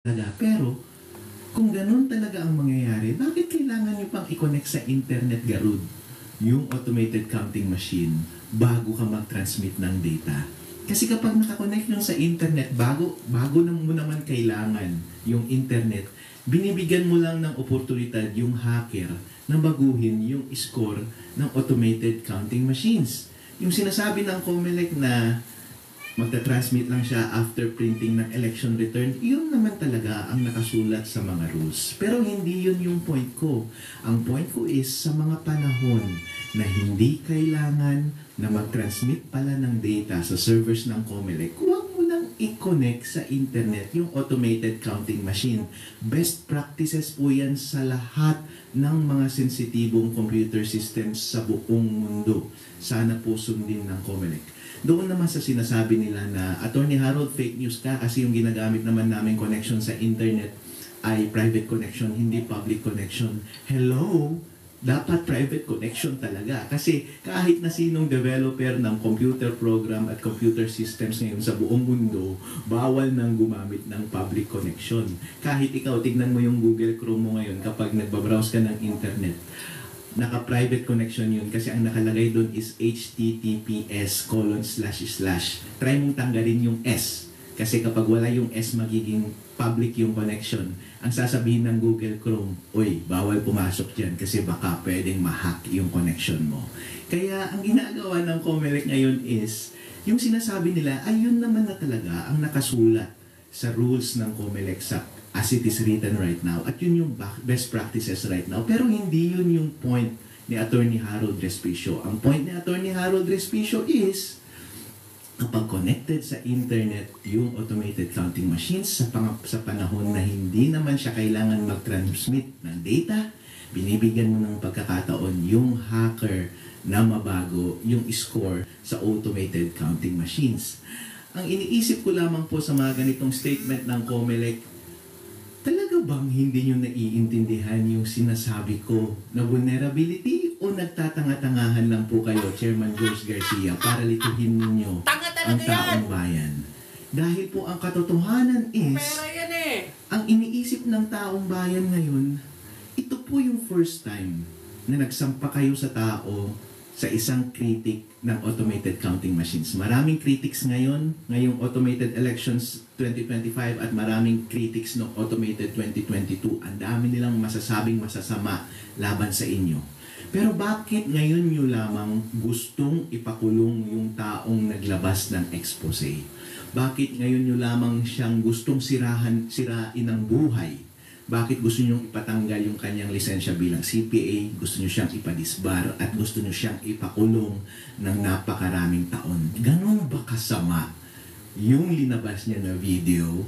talaga. Pero, kung ganun talaga ang mangyayari, bakit kailangan nyo pang i-connect sa internet, Garud, yung automated counting machine bago ka mag-transmit ng data? Kasi kapag nakakonect nyo sa internet, bago na mo naman kailangan yung internet, binibigyan mo lang ng oportunidad yung hacker na baguhin yung score ng automated counting machines. Yung sinasabi ng COMELEC na magta-transmit lang siya after printing ng election return, yun naman talaga ang nakasulat sa mga rules. Pero hindi yun yung point ko. Ang point ko is sa mga panahon na hindi kailangan na mag-transmit pala ng data sa servers ng COMELEC, huwag mo nang i-connect sa internet yung automated counting machine. Best practices po yan sa lahat ng mga sensitibong computer systems sa buong mundo. Sana po sundin ng COMELEC. Doon naman sa sinasabi nila na, Attorney Harold, fake news ka kasi yung ginagamit naman namin connection sa internet ay private connection, hindi public connection. Hello? Dapat private connection talaga. Kasi kahit na sinong developer ng computer program at computer systems ngayon sa buong mundo, bawal nang gumamit ng public connection. Kahit ikaw, tignan mo yung Google Chrome mo ngayon kapag nagbabrowse ka ng internet, naka-private connection yun kasi ang nakalagay doon is https:// try mong tanggalin yung S kasi kapag wala yung S magiging public yung connection. Ang sasabihin ng Google Chrome, uy, bawal pumasok dyan kasi baka pwedeng ma-hack yung connection mo. Kaya ang ginagawa ng COMELEC ngayon is yung sinasabi nila ay yun naman na talaga ang nakasulat sa rules ng COMELEC sa as it is written right now. At yun yung best practices right now. Pero hindi yun yung point ni Attorney Harold Respicio. Ang point ni Attorney Harold Respicio is kapag connected sa internet yung automated counting machines sa panahon na hindi naman siya kailangan mag-transmit ng data, binibigyan mo ng pagkakataon yung hacker na mabago yung score sa automated counting machines. Ang iniisip ko lamang po sa mga ganitong statement ng COMELEC, talaga bang hindi nyo naiintindihan yung sinasabi ko na vulnerability o nagtatanga-tangahan lang po kayo, Chairman George Garcia, para lituhin ninyo ang taong bayan? Dahil po ang katotohanan is, ang iniisip ng taong bayan ngayon, ito po yung first time na nagsampa kayo sa tao sa isang critic ng automated counting machines. Maraming critics ngayon, ngayong automated elections 2025 at maraming critics ng automated 2022. Ang dami nilang masasabing masasama laban sa inyo. Pero bakit ngayon nyo lamang gustong ipakulong yung taong naglabas ng expose? Bakit ngayon nyo lamang siyang gustong sirain ang buhay? Bakit gusto nyo ipatanggal yung kanyang lisensya bilang CPA, gusto nyo siyang ipadisbar, at gusto nyo siyang ipakulong ng napakaraming taon? Ganon ba kasama yung linabas niya na video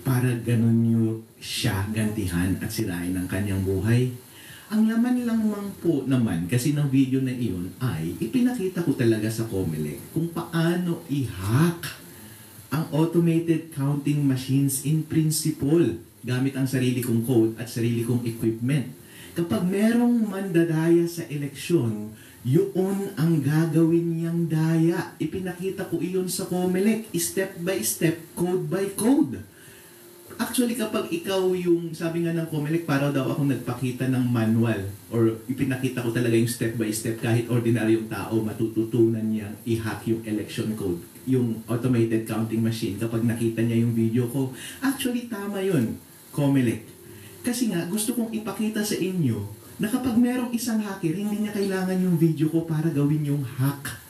para ganon nyo siya gantihan at sirain ang kanyang buhay? Ang laman lang po naman kasi ng video na iyon ay ipinakita ko talaga sa COMELEC kung paano i-hack ang automated counting machines in principle gamit ang sarili kong code at sarili kong equipment. Kapag merong mandadaya sa eleksyon, yun ang gagawin niyang daya. Ipinakita ko iyon sa COMELEC, step by step, code by code. Actually, kapag ikaw yung, sabi nga ng COMELEC, para daw ako nagpakita ng manual or ipinakita ko talaga yung step by step, kahit ordinaryong tao, matututunan niyang i-hack yung election code, yung automated counting machine. Kapag nakita niya yung video ko, actually tama yun, COMELEC. Kasi nga, gusto kong ipakita sa inyo na kapag merong isang hacker, hindi niya kailangan yung video ko para gawin yung hack.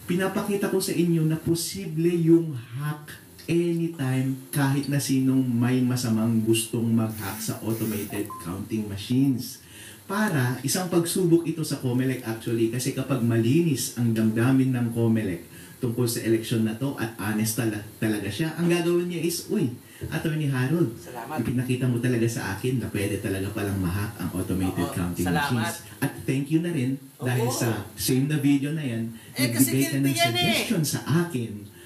Pinapakita ko sa inyo na posible yung hack anytime kahit na sinong may masamang gustong mag-hack sa automated counting machines. Para isang pagsubok ito sa COMELEC actually kasi kapag malinis ang damdamin ng COMELEC tungkol sa eleksyon na to at honest talaga siya, ang gagawin niya is, uy, Attorney Harold, ipinakita mo talaga sa akin na pwede talaga palang ma-hack ang automated counting machines. At thank you na rin dahil sa same na video na yan, nagbigay ka ng suggestion sa akin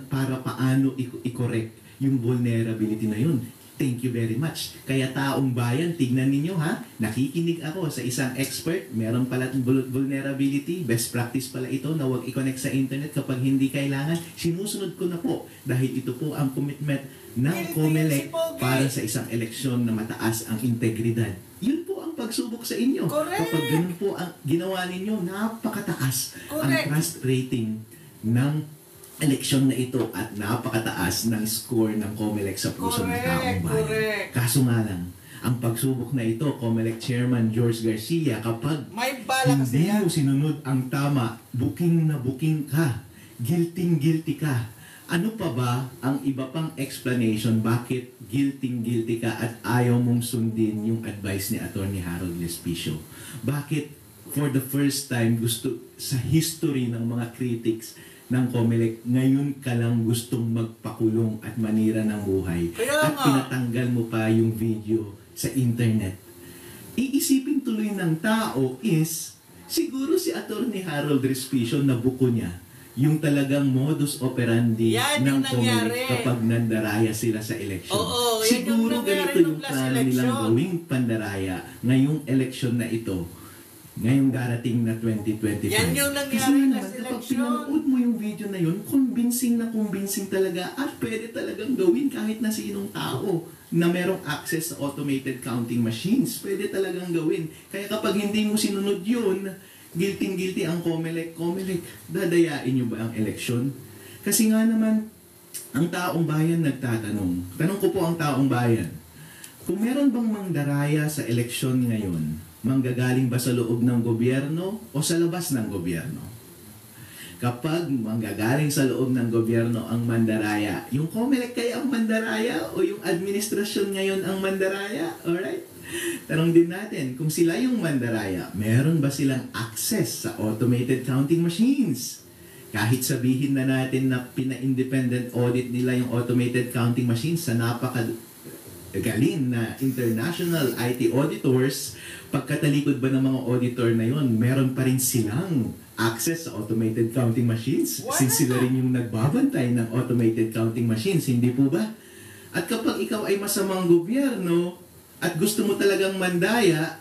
para paano i-correct yung vulnerability na yun. Thank you very much. Kaya taong bayan, tignan ninyo ha, nakikinig ako sa isang expert, meron pala vulnerability, best practice pala ito na huwag i-connect sa internet kapag hindi kailangan. Sinusunod ko na po dahil ito po ang commitment ng COMELEC para sa isang eleksyon na mataas ang integridad. Yun po ang pagsubok sa inyo. Correct. Kapag ganun po ang ginawa ninyo, napakataas ang Correct. trust rating ng eleksyon na ito at napakataas ng score ng COMELEC sa puso ng taong bayan. Correct. Kaso nga lang, ang pagsubok na ito, COMELEC Chairman George Garcia, kapag May bala kasi hindi yan. mo sinunod ang tama, booking na booking ka, guilty ka. Ano pa ba ang iba pang explanation bakit guilty ka at ayaw mong sundin yung advice ni Attorney Harold Lespicio? Bakit for the first time gusto sa history ng mga critics ng COMELEC, ngayon ka lang gustong magpakulong at manira ng buhay Kaya at nga. pinatanggal mo pa yung video sa internet? Iisipin tuloy ng tao is, siguro si Attorney Harold Respicio na buko niya yung talagang modus operandi Yan ng yung COMELEC nangyari. kapag nandaraya sila sa eleksyon. Oo, yan Siguro yung nangyari ganito nung yung last plano nilang election. gawing pandaraya ngayong eleksyon na ito, ngayong darating na 2025. Yan yung nangyari Kasi nga last naman, kapag election. pinanood mo yung video na yun, convincing talaga at pwede talagang gawin kahit na sinong tao na merong access sa automated counting machines. Pwede talagang gawin. Kaya kapag hindi mo sinunod yun, guilty ang COMELEC. COMELEC, dadayain nyo ba ang eleksyon? Kasi nga naman, ang taong bayan nagtatanong. Tanong ko po ang taong bayan, kung meron bang mangdaraya sa eleksyon ngayon, manggagaling ba sa loob ng gobyerno o sa labas ng gobyerno? Kapag manggagaling sa loob ng gobyerno ang mandaraya, yung COMELEC kaya ang mandaraya o yung administrasyon ngayon ang mandaraya? Alright? Tanong din natin, kung sila yung mandaraya, meron ba silang access sa automated counting machines? Kahit sabihin na natin na pina-independent audit nila yung automated counting machines sa napakagaling na international IT auditors, pagkatalikod ba ng mga auditor na yon, meron pa rin silang access sa automated counting machines? Why Since sila rin yung nagbabantay ng automated counting machines, hindi po ba? At kapag ikaw ay masamang gobyerno at gusto mo talagang mandaya,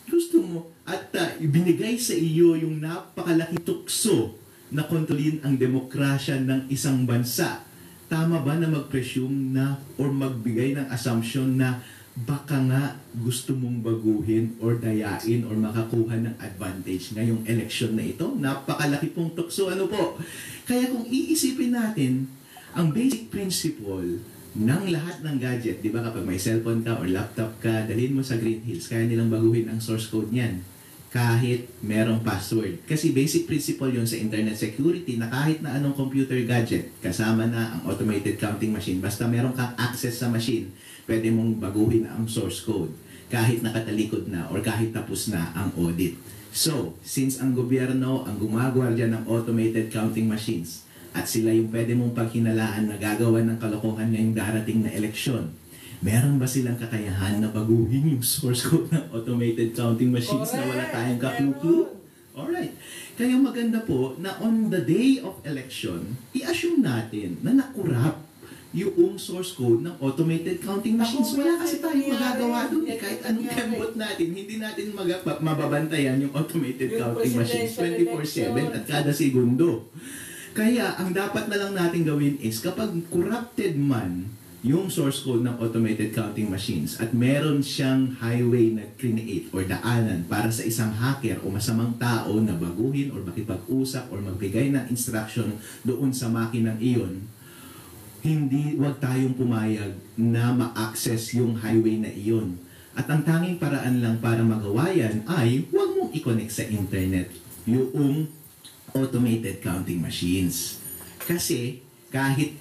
gusto mo at ibinigay sa iyo yung napakalaking tukso na kontrolin ang demokrasya ng isang bansa, tama ba na mag-presume na or magbigay ng assumption na baka nga gusto mong baguhin or dayain or makakuha ng advantage ngayong eleksyon na ito? Napakalaki pong tukso. Ano po? Kaya kung iisipin natin, ang basic principle ng lahat ng gadget, di ba kapag may cellphone ka or laptop ka, dalhin mo sa Green Hills, kaya nilang baguhin ang source code niyan kahit merong password. Kasi basic principle yon sa internet security na kahit na anong computer gadget, kasama na ang automated counting machine, basta meron kang access sa machine, pwede mong baguhin ang source code kahit nakatalikod na or kahit tapos na ang audit. So, since ang gobyerno ang gumagwardiya ng automated counting machines at sila yung pwede mong paghinalaan na gagawa ng kalokohan ngayong darating na eleksyon, meron ba silang kakayahan na baguhin yung source code ng automated counting machines na wala tayong kakuklu? Alright. Kaya maganda po na on the day of election, i-assume natin na nakurap yung source code ng automated counting machines. Wala kasi tayong magagawa doon. Kahit anong kembot natin, hindi natin mababantayan yung automated counting machines 24/7 at kada segundo. Kaya ang dapat na lang natin gawin is kapag corrupted man yung source code ng automated counting machines at meron siyang highway na create or daanan para sa isang hacker o masamang tao na baguhin or makipag-usap or magbigay ng instruction doon sa makinang iyon, wag tayong pumayag na ma-access yung highway na iyon. At ang tanging paraan lang para magawa yan ay wag mong i-connect sa internet yung automated counting machines. Kasi kahit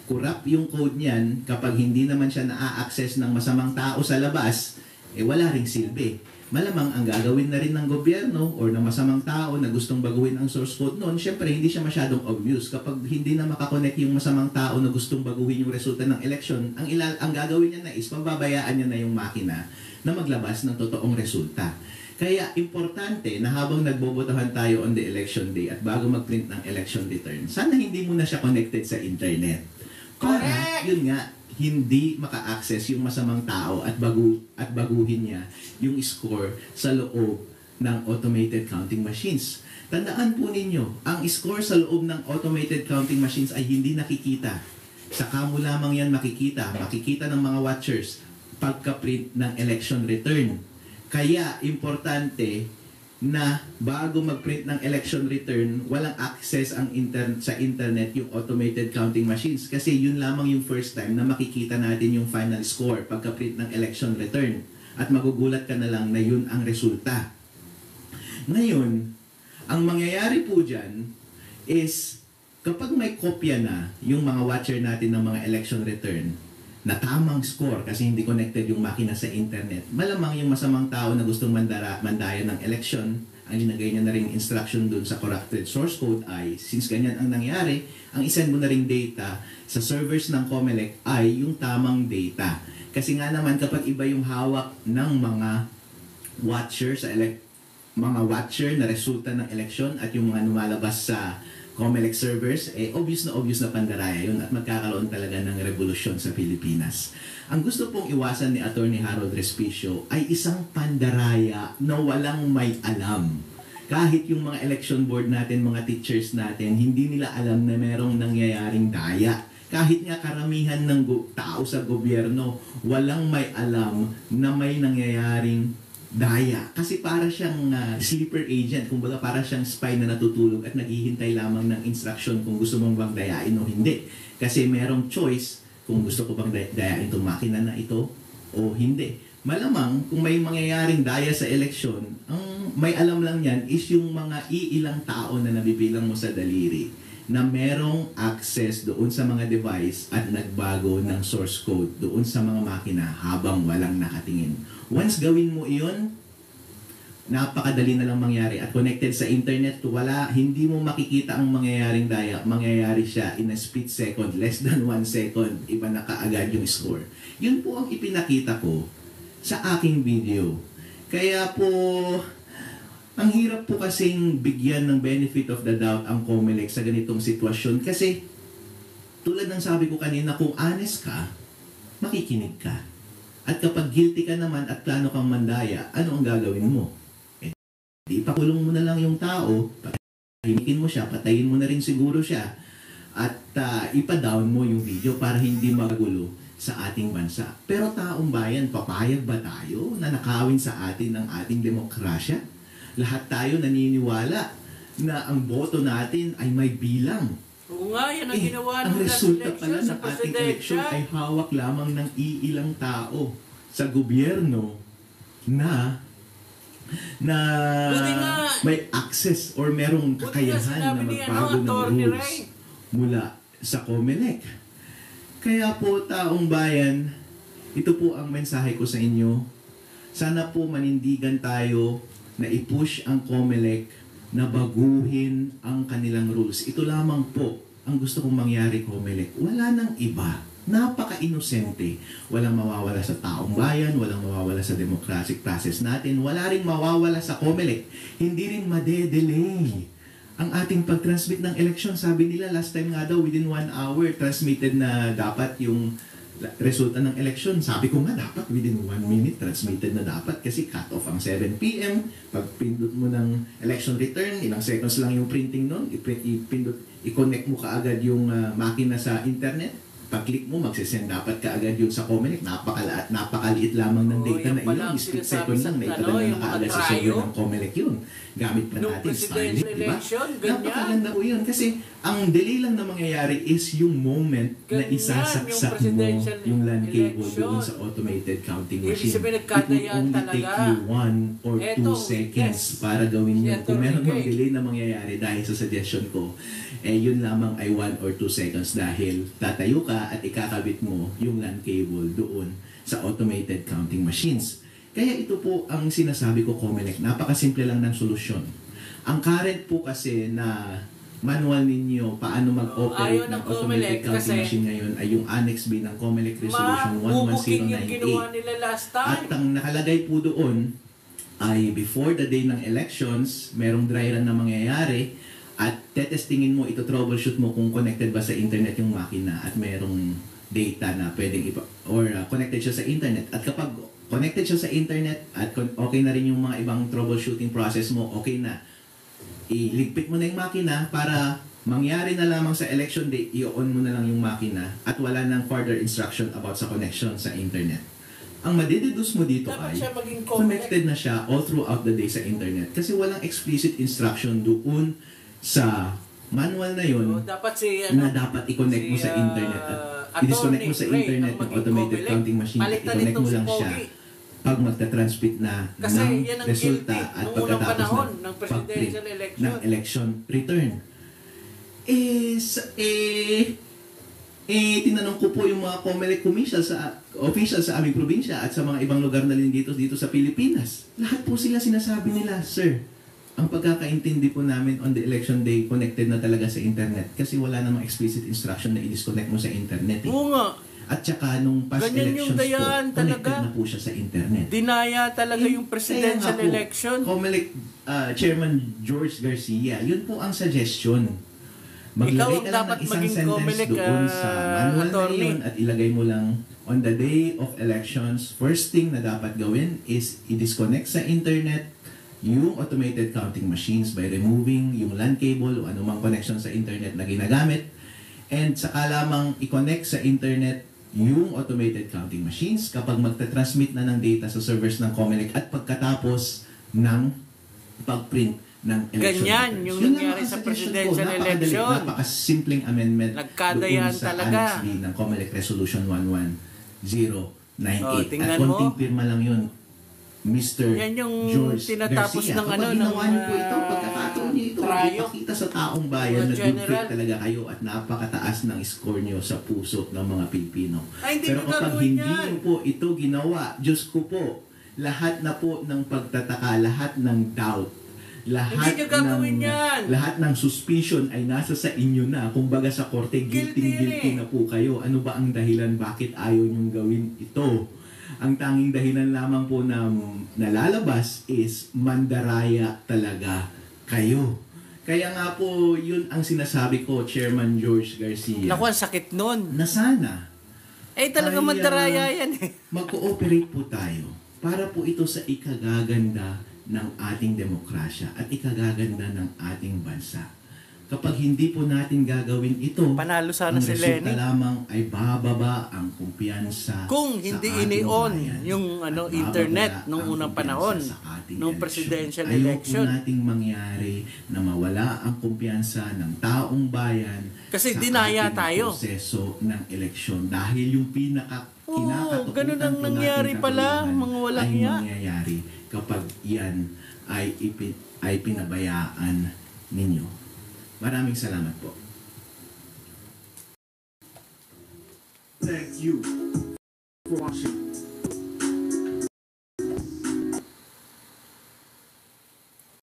corrupt yung code niyan, kapag hindi naman siya na-access ng masamang tao sa labas, wala ring silbi. Malamang ang gagawin na rin ng gobyerno or ng masamang tao na gustong baguhin ang source code noon, syempre hindi siya masyadong obvious. Kapag hindi na makakonect yung masamang tao na gustong baguhin yung resulta ng eleksyon, ang gagawin niya na is pababayaan niya na yung makina na maglabas ng totoong resulta. Kaya importante na habang nagbobotohan tayo on the election day at bago mag-print ng election return, sana hindi mo na siya connected sa internet. Para, Correct! yun nga, hindi maka-access yung masamang tao at baguhin niya yung score sa loob ng automated counting machines. Tandaan po ninyo, ang score sa loob ng automated counting machines ay hindi nakikita. Saka mo lamang yan makikita ng mga watchers pagka-print ng election return. Kaya, importante na bago mag-print ng election return, walang access sa internet yung automated counting machines. Kasi yun lamang yung first time na makikita natin yung final score pagka-print ng election return. At magugulat ka na lang na yun ang resulta. Ngayon, ang mangyayari po dyan is kapag may kopya na yung mga watcher natin ng mga election return na tamang score kasi hindi connected yung makina sa internet, malamang yung masamang tao na gustong mandaya ng election, ang linagay niya na rin instruction dun sa corrupted source code ay, since ganyan ang nangyari, ang isend mo na ring data sa servers ng COMELEC ay yung tamang data. Kasi nga naman kapag iba yung hawak ng mga watcher mga watcher na resulta ng election at yung mga lumalabas sa COMELEC servers, obvious na pandaraya yun at magkakaroon talaga ng revolusyon sa Pilipinas. Ang gusto pong iwasan ni Attorney Harold Respicio ay isang pandaraya na walang may alam. Kahit yung mga election board natin, mga teachers natin, hindi nila alam na merong nangyayaring daya. Kahit nga karamihan ng tao sa gobyerno, walang may alam na may nangyayaring daya. Kasi para siyang sleeper agent, kumbaga para siyang spy na natutulog at naghihintay lamang ng instruction kung gusto mong bang dayain o hindi. Kasi merong choice kung gusto ko bang dayain itong makina na ito o hindi. Malamang kung may mangyayaring daya sa eleksyon, ang may alam lang yan is yung mga iilang tao na nabibilang mo sa daliri na merong access doon sa mga device at nagbago ng source code doon sa mga makina habang walang nakatingin. Once gawin mo iyon, napakadali na lang mangyari at connected sa internet, hindi mo makikita ang mangyayaring daya, mangyayari siya in a split second, less than 1 second, iba na kaagad yung score. Yun po ang ipinakita ko sa aking video. Kaya po, ang hirap po kasing bigyan ng benefit of the doubt ang COMELEC sa ganitong sitwasyon kasi tulad ng sabi ko kanina, kung honest ka, makikinig ka. At kapag guilty ka naman at plano kang mandaya, ano ang gagawin mo? Di ipakulong mo na lang yung tao, patahimikin mo siya, patayin mo na rin siguro siya, at ipa-down mo yung video para hindi magulo sa ating bansa. Pero taong bayan, papayag ba tayo na nakawin sa atin ang ating demokrasya? Lahat tayo naniniwala na ang boto natin ay may bilang. Oo nga, yan ang ginawa Ang ng resulta pala sa ng ating eleksyon ay hawak lamang ng iilang tao sa gobyerno na may access or merong kakayahan na magbago ng rules mula sa COMELEC. Kaya po, taong bayan, ito po ang mensahe ko sa inyo. Sana po manindigan tayo na i-push ang COMELEC na baguhin ang kanilang rules. Ito lamang po ang gusto kong mangyari, COMELEC. Wala nang iba. Napaka-inosente. Walang mawawala sa taong bayan, walang mawawala sa democratic process natin, wala ring mawawala sa COMELEC. Hindi rin madedelay ang ating pag-transmit ng election. Sabi nila last time nga daw, within 1 hour, transmitted na dapat yung resulta ng election. Sabi ko nga, dapat within 1 minute transmitted na dapat kasi cut-off ang 7 p.m. Pag pindot mo ng election return, ilang seconds lang yung printing nun, i-connect mo kaagad yung makina sa internet. Pag-click mo, magsisend dapat kaagad yun sa COMELEC. Napakaliit lamang ng data na iyon. Split second lang na ipadala na kaagad sa server ng COMELEC yun. Gamit pa natin Starlink, di ba? Napakaganda po yun. Kasi ang delay lang na mangyayari is yung moment na isasaksak mo yung LAN cable doon sa automated counting machine. It will only take you 1 or 2 seconds para gawin yun. Kung meron mang delay na mangyayari dahil sa suggestion ko, yun lamang ay 1 or 2 seconds dahil tatayo ka at ikakabit mo yung LAN cable doon sa automated counting machines. Kaya ito po ang sinasabi ko, COMELEC, napakasimple lang ng solusyon. Ang current po kasi na manual ninyo paano mag-operate ng automated counting machine ngayon ay yung Annex B ng COMELEC Resolution 11098. At ang nakalagay po doon ay before the day ng elections, merong dry run na mangyayari at tetestingin mo, ito troubleshoot mo kung connected ba sa internet yung makina at merong data na pwedeng connected siya sa internet. At kapag connected siya sa internet at okay na rin yung mga ibang troubleshooting process mo, okay na. Iligpit mo na yung makina para mangyari na lamang sa election day, i-on mo na lang yung makina at wala nang further instruction about sa connection sa internet. Ang madideduce mo dito Dapat ay siya maging connected na siya all throughout the day sa internet kasi walang explicit instruction doon sa manual na yun dapat si na dapat i-connect mo sa internet at i-disconnect mo sa internet ng automated counting machine at i-connect mo lang siya pag magta-transmit na kasi ng yan ang resulta guilty at nung unang pagkatapos panahon ng ng pag-print presidential election. ng election return. Tinanong ko po yung mga COMELEC officials sa aming probinsya at sa mga ibang lugar na rin dito sa Pilipinas. Lahat po sila sinasabi nila, sir, ang pagkakaintindi po namin on the election day, connected na talaga sa internet kasi wala namang explicit instruction na i-disconnect mo sa internet. Oo nga. At saka nung past Ganyan yung elections po, dayaan connected talaga. na po siya sa internet. Dinaya talaga yung presidential Kaya nga po, election. COMELEC Chairman George Garcia, yun po ang suggestion. Maglagay ka lang dapat ng isang maging sentence COMELEC, doon sa manual attorney. na yun at ilagay mo lang on the day of elections, first thing na dapat gawin is i-disconnect sa internet yung automated counting machines by removing yung LAN cable o anumang connection sa internet na ginagamit and saka lamang i-connect sa internet yung automated counting machines kapag magta-transmit na ng data sa servers ng COMELEC at pagkatapos ng pag-print ng election Ganyan returns. yung Yun lang nangyari ang sa suggestion ko. presidential Napakadali, election. Napakasimpleng amendment Nagkadayan doon sa talaga. Annex B ng COMELEC Resolution 11098. Tingnan At mo. konting pirma lang yun, Mr. Yan yung George tinatapos Garcia. ng Kapag ano, ginawa ng, niyo po ito, pagkakataon niyo ito, trayo. ipakita sa taong bayan Mga na good general. faith talaga kayo at napakataas ng score niyo sa puso ng mga Pilipino. Ay, hindi Pero nyo kapag gagawin hindi yan. niyo po ito ginawa, Diyos ko po, lahat na po ng pagtataka, lahat ng doubt, lahat Hindi nyo gagawin ng yan. lahat ng suspicion ay nasa sa inyo na. Kumbaga sa korte, guilty eh. na po kayo. Ano ba ang dahilan bakit ayaw nyong gawin ito? Ang tanging dahilan lamang po na nalalabas is mandaraya talaga kayo. Kaya nga po, yun ang sinasabi ko, Chairman George Garcia. Naku, ang sakit nun. Na sana Talaga ay, mandaraya yan eh. mag-cooperate po tayo para po ito sa ikagaganda ng ating demokrasya at ikagaganda ng ating bansa. Kapag hindi po natin gagawin ito, Panalo sana ang si resulta Lenny. lamang ay bababa ang kumpiyansa Kung sa hindi ating ini-on bayan yung at bababa internet nung ang unang kumpiyansa panahon, sa ating nung eleksyon. presidential Ayoko election. nating mangyari na mawala ang kumpiyansa ng taong bayan Kasi sa dinaya ating tayo. proseso ng eleksyon dahil yung kinakatakutan ganun ang po nangyari nating pala, katulungan mga walang ay hiya. mangyayari kapag yan ay pinabayaan ninyo. Maraming salamat po. Thank you for watching.